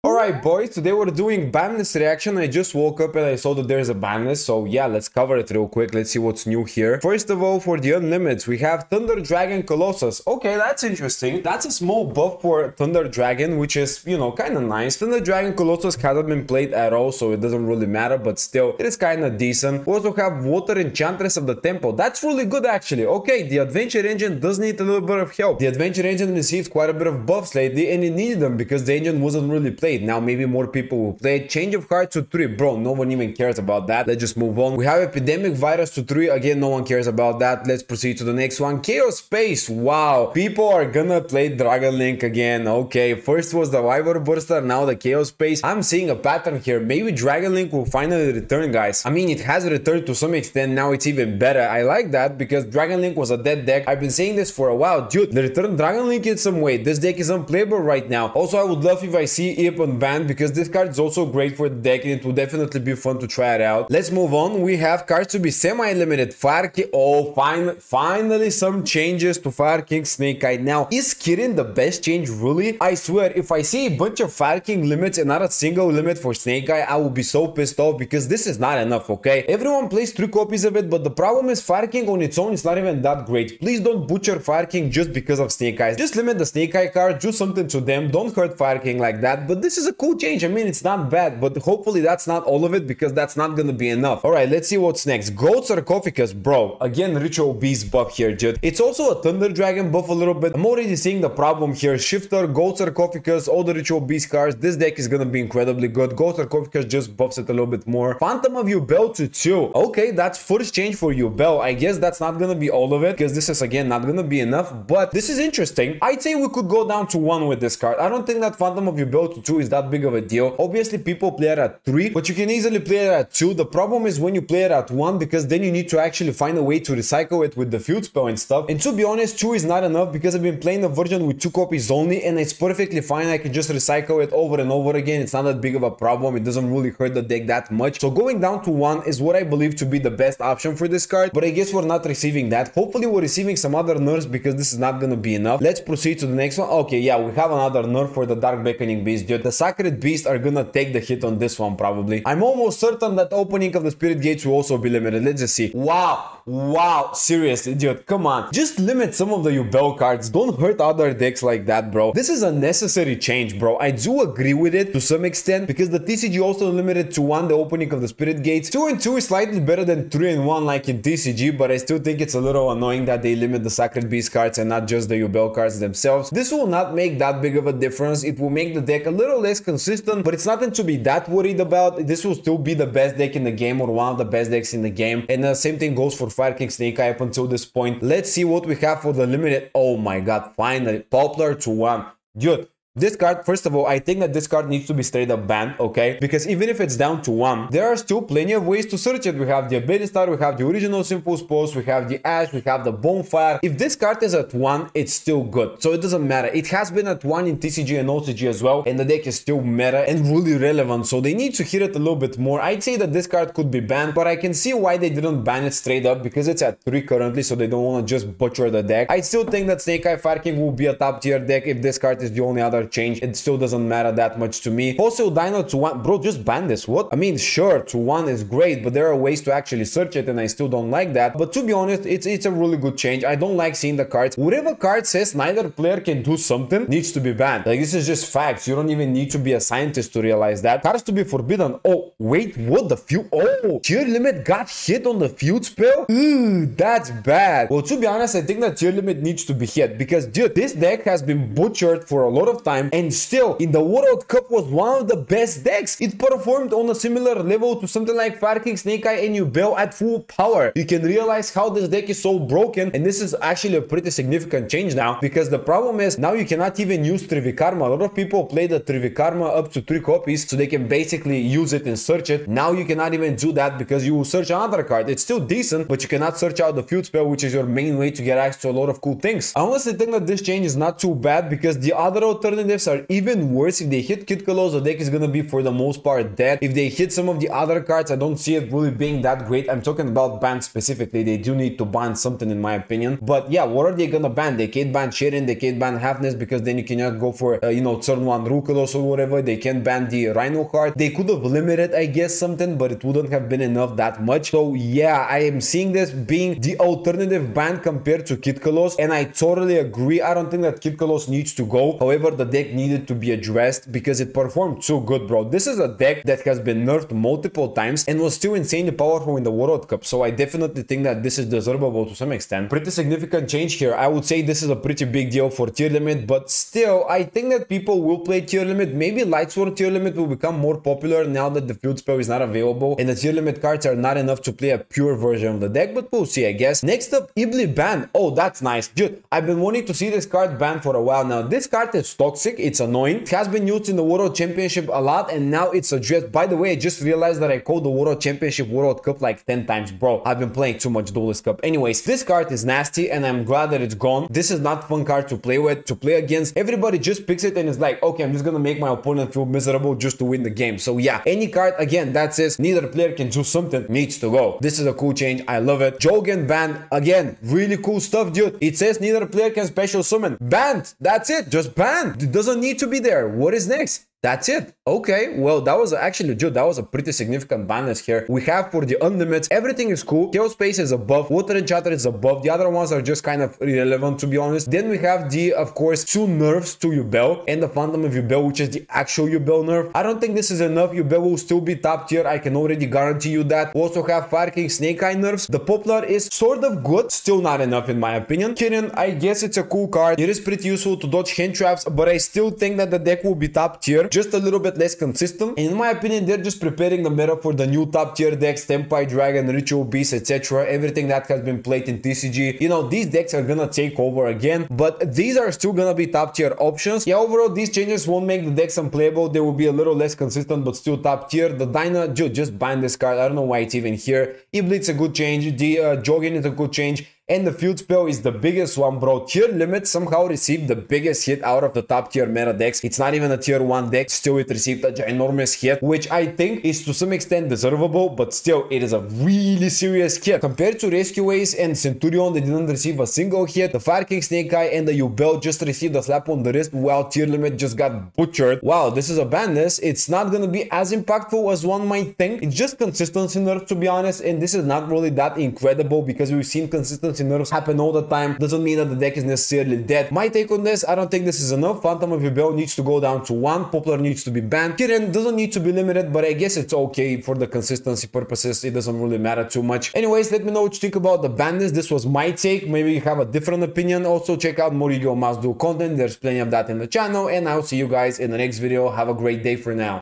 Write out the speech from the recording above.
Alright boys, today we're doing ban list reaction. I just woke up and I saw that there's a ban list, so yeah, let's cover it real quick. Let's see what's new here. First of all, for the unlimits, we have Thunder Dragon Colossus. Okay, that's interesting. That's a small buff for Thunder Dragon, which is, you know, kind of nice. Thunder Dragon Colossus hasn't been played at all, so it doesn't really matter, but still, it is kind of decent. We also have Water Enchantress of the Temple. That's really good actually. Okay, the Adventure Engine does need a little bit of help. The Adventure Engine received quite a bit of buffs lately, and it needed them because the engine wasn't really played. Now maybe more people will play it. Change of heart to 3, bro, no one even cares about that. Let's just move on. We have Epidemic Virus to 3, again, no one cares about that. Let's proceed to the next one. Chaos Space, wow, people are gonna play Dragon Link again. Okay, first was the Wyvern Burster, now the Chaos Space. I'm seeing a pattern here. Maybe Dragon Link will finally return, guys. I mean, it has returned to some extent, now it's even better. I like that because Dragon Link was a dead deck. I've been saying this for a while, dude. The return Dragon Link in some way. This deck is unplayable right now. Also, I would love if I see Ip unbanned because this card is also great for the deck and it will definitely be fun to try it out. Let's move on. We have cards to be semi-limited. Fire King. Oh, finally some changes to Fire King Snake Eye. Now, is Kirin the best change really? I swear, if I see a bunch of Fire King limits and not a single limit for Snake Eye, I will be so pissed off because this is not enough, okay? Everyone plays 3 copies of it, but the problem is Fire King on its own is not even that great. Please don't butcher Fire King just because of Snake Eyes. Just limit the Snake Eye cards, do something to them. Don't hurt Fire King like that. But this is a cool change. I mean, it's not bad, but hopefully that's not all of it because that's not gonna be enough. All right, let's see what's next. Goat Sarcophagus, bro. Again, Ritual Beast buff here, dude. It's also a Thunder Dragon buff a little bit. I'm already seeing the problem here. Shifter, Goat Sarcophagus, all the Ritual Beast cards. This deck is gonna be incredibly good. Goat Sarcophagus just buffs it a little bit more. Phantom of Yubel to 2. Okay, that's first change for Yubel. I guess that's not gonna be all of it because this is, again, not gonna be enough, but this is interesting. I'd say we could go down to 1 with this card. I don't think that Phantom of Yubel to 2 is that big of a deal. Obviously, people play it at 3, but you can easily play it at 2. The problem is when you play it at 1, because then you need to actually find a way to recycle it with the field spell and stuff. And to be honest, 2 is not enough because I've been playing the version with 2 copies only, and it's perfectly fine. I can just recycle it over and over again. It's not that big of a problem. It doesn't really hurt the deck that much. So going down to 1 is what I believe to be the best option for this card, but I guess we're not receiving that. Hopefully, we're receiving some other nerfs because this is not gonna be enough. Let's proceed to the next one. Okay, yeah, we have another nerf for the Dark Beckoning Beast, dude. The Sacred Beasts are gonna take the hit on this one probably. I'm almost certain that opening of the Spirit Gates will also be limited. Let's just see. Wow, seriously, dude, come on. Just limit some of the Yubel cards. Don't hurt other decks like that, bro. This is a necessary change, bro. I do agree with it to some extent because the TCG also limited to 1 the opening of the Spirit Gates. 2 and 2 is slightly better than 3 and 1 like in TCG, but I still think it's a little annoying that they limit the Sacred Beast cards and not just the Yubel cards themselves. This will not make that big of a difference. It will make the deck a little less consistent, but it's nothing to be that worried about. This will still be the best deck in the game or one of the best decks in the game. And the same thing goes for Fire King Snake Eye up until this point. Let's see what we have for the limited. Oh my god, finally. Poplar to 1. Dude. This card, first of all, I think that this card needs to be straight up banned, okay? Because even if it's down to 1, there are still plenty of ways to search it. We have the Ability Star, we have the Original Simple Post, we have the Ash, we have the Bonfire. If this card is at 1, it's still good. So it doesn't matter. It has been at 1 in TCG and OCG as well, and the deck is still meta and really relevant. So they need to hit it a little bit more. I'd say that this card could be banned, but I can see why they didn't ban it straight up because it's at 3 currently, so they don't want to just butcher the deck. I still think that Snake Eye Fire King will be a top tier deck if this card is the only other change. It still doesn't matter that much to me. Fossil Dino to 1, bro, just ban this. What? I mean, sure, to 1 is great, but there are ways to actually search it, and I still don't like that. But to be honest, it's a really good change. I don't like seeing the cards. Whatever card says neither player can do something needs to be banned. Like, this is just facts. You don't even need to be a scientist to realize that. Cards to be forbidden. Oh, wait, what? The feud? Oh, tier limit got hit on the feud spell? Ooh, that's bad. Well, to be honest, I think that tier limit needs to be hit because, dude, this deck has been butchered for a lot of time, and still, in the World Cup was one of the best decks. It performed on a similar level to something like Fire King Snake Eye and Yubel at full power. You can realize how this deck is so broken, and this is actually a pretty significant change now because the problem is now you cannot even use Trivikarma. A lot of people play the Trivikarma up to 3 copies so they can basically use it and search it. Now you cannot even do that because you will search another card. It's still decent, but you cannot search out the field spell, which is your main way to get access to a lot of cool things. I honestly think that this change is not too bad because the other alternative alternatives are even worse. If they hit Kid Kalos, the deck is gonna be for the most part dead. If they hit some of the other cards, I don't see it really being that great. I'm talking about ban specifically. They do need to ban something in my opinion. But yeah, what are they gonna ban? They can't ban Shirin, they can't ban Halfness because then you cannot go for, you know, turn 1 Rukalos or whatever. They can't ban the Rhino card. They could have limited, I guess, something, but it wouldn't have been enough that much. So yeah, I am seeing this being the alternative ban compared to Kid Kalos, and I totally agree. I don't think that Kid Kalos needs to go. However, the deck needed to be addressed because it performed so good, bro. This is a deck that has been nerfed multiple times and was still insanely powerful in the World Cup. So I definitely think that this is deservable to some extent. Pretty significant change here. I would say this is a pretty big deal for tier limit, but still, I think that people will play tier limit. Maybe Light Sword tier limit will become more popular now that the field spell is not available and the tier limit cards are not enough to play a pure version of the deck, but we'll see, I guess. Next up, Ibli ban. Oh, that's nice. Dude, I've been wanting to see this card banned for a while now. This card is toxic. It's annoying. It has been used in the World Championship a lot and now it's addressed. By the way, I just realized that I called the World Championship World Cup like 10 times, bro. I've been playing too much Duelist Cup. Anyways, this card is nasty and I'm glad that it's gone. This is not fun card to play with, to play against. Everybody just picks it and is like, okay, I'm just gonna make my opponent feel miserable just to win the game. So yeah, any card again that says neither player can do something needs to go. This is a cool change. I love it. Jogen banned. Again, really cool stuff, dude. It says neither player can special summon. Banned. That's it. Just banned. It doesn't need to be there. What is next? That's it. Okay, well, that was actually, dude, that was a pretty significant ban list here. We have for the unlimits, everything is cool. Chaos Space is above, Water Enchanter is above. The other ones are just kind of irrelevant, to be honest. Then we have the, of course, 2 nerfs to Yubel and the Phantom of Yubel, which is the actual Yubel nerf. I don't think this is enough. Yubel will still be top tier. I can already guarantee you that. We also have Fire King Snake Eye nerfs. The Poplar is sort of good, still not enough in my opinion. Kirin, I guess it's a cool card. It is pretty useful to dodge hand traps, but I still think that the deck will be top tier. Just a little bit less consistent. And in my opinion, they're just preparing the meta for the new top tier decks, Tempai Dragon, Ritual Beast, etc. Everything that has been played in TCG. You know, these decks are gonna take over again, but these are still gonna be top tier options. Yeah, overall, these changes won't make the decks unplayable. They will be a little less consistent, but still top tier. The Dyna, dude, just ban this card. I don't know why it's even here. Iblit's a good change. The Jogging is a good change. And the field spell is the biggest one, bro. Tier limit somehow received the biggest hit out of the top tier meta decks. It's not even a tier 1 deck. Still, it received a ginormous hit, which I think is to some extent deservable, but still, it is a really serious hit. Compared to Rescue Ace and Centurion, they didn't receive a single hit. The Fire King Snake Eye and the Yubel just received a slap on the wrist, while tier limit just got butchered. Wow, this is a ban list. It's not gonna be as impactful as one might think. It's just consistency nerf, to be honest, and this is not really that incredible because we've seen consistency nerfs happen all the time. Doesn't mean that the deck is necessarily dead. My take on this, I don't think this is enough. Phantom of Yubel needs to go down to 1. Poplar needs to be banned. Kirin doesn't need to be limited, but I guess it's okay for the consistency purposes. It doesn't really matter too much. Anyways, let me know what you think about the ban list. This was my take. Maybe you have a different opinion. Also, check out more Yu-Gi-Oh! Must Do content. There's plenty of that in the channel, and I'll see you guys in the next video. Have a great day for now.